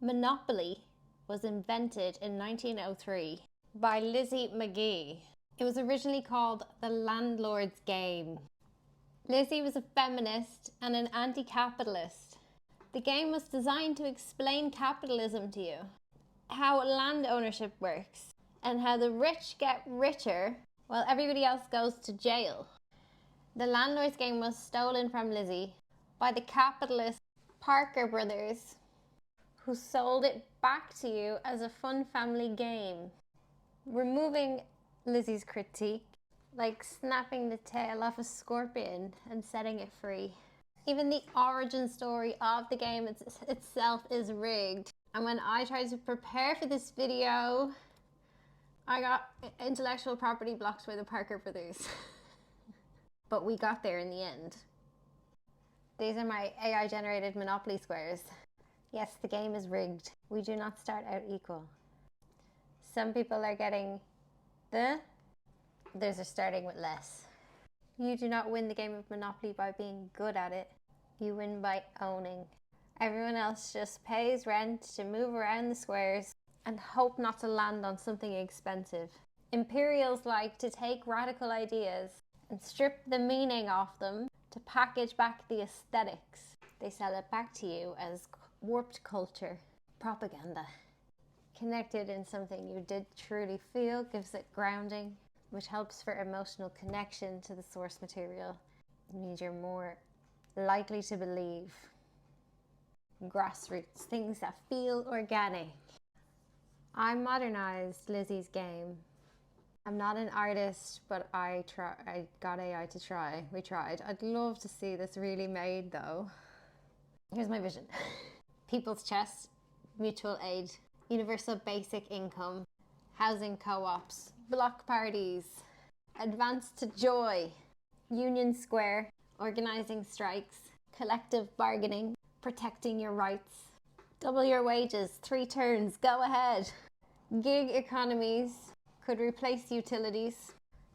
Monopoly was invented in 1903 by Lizzie McGee. It was originally called the Landlords game. Lizzie was a feminist and an anti-capitalist. The game was designed to explain capitalism to you, how land ownership works, and how the rich get richer while everybody else goes to jail. The Landlords game was stolen from Lizzie by the capitalist Parker brothers, who sold it back to you as a fun family game, removing Lizzie's critique, like snapping the tail off a scorpion and setting it free. Even the origin story of the game itself is rigged. And when I tried to prepare for this video, I got intellectual property blocked by the Parker brothers. But we got there in the end. These are my AI generated Monopoly squares. Yes, the game is rigged. We do not start out equal. Some people are getting others are starting with less. You do not win the game of Monopoly by being good at it. You win by owning. Everyone else just pays rent to move around the squares and hope not to land on something expensive. Imperials like to take radical ideas and strip the meaning off them to package back the aesthetics. They sell it back to you as warped culture, propaganda. Connected in something you did truly feel gives it grounding, which helps for emotional connection to the source material. It means you're more likely to believe. Grassroots, things that feel organic. I modernized Lizzie's game. I'm not an artist, but I got AI to try. We tried. I'd love to see this really made though. Here's my vision. People's Chest, mutual aid, universal basic income, housing co-ops, block parties, advance to joy, Union Square, organizing strikes, collective bargaining, protecting your rights, double your wages, 3 turns, go ahead. Gig economies could replace utilities,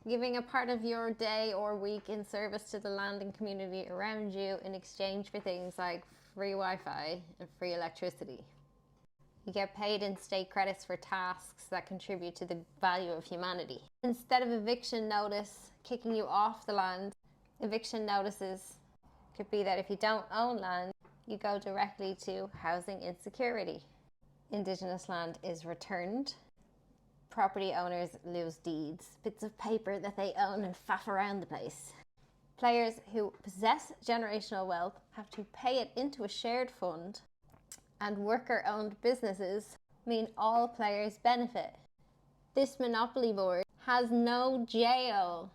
giving a part of your day or week in service to the land and community around you in exchange for things like free Wi-Fi and free electricity. You get paid in state credits for tasks that contribute to the value of humanity. Instead of eviction notice kicking you off the land, eviction notices could be that if you don't own land, you go directly to housing insecurity. Indigenous land is returned. Property owners lose deeds, bits of paper that they own and faff around the place. Players who possess generational wealth have to pay it into a shared fund, and worker-owned businesses mean all players benefit. This Monopoly board has no jail.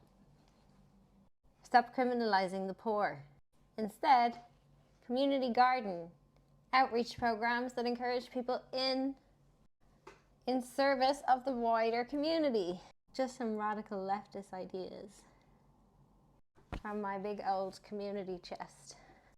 Stop criminalizing the poor. Instead, community garden, outreach programs that encourage people in service of the wider community. Just some radical leftist ideas from my big old community chest.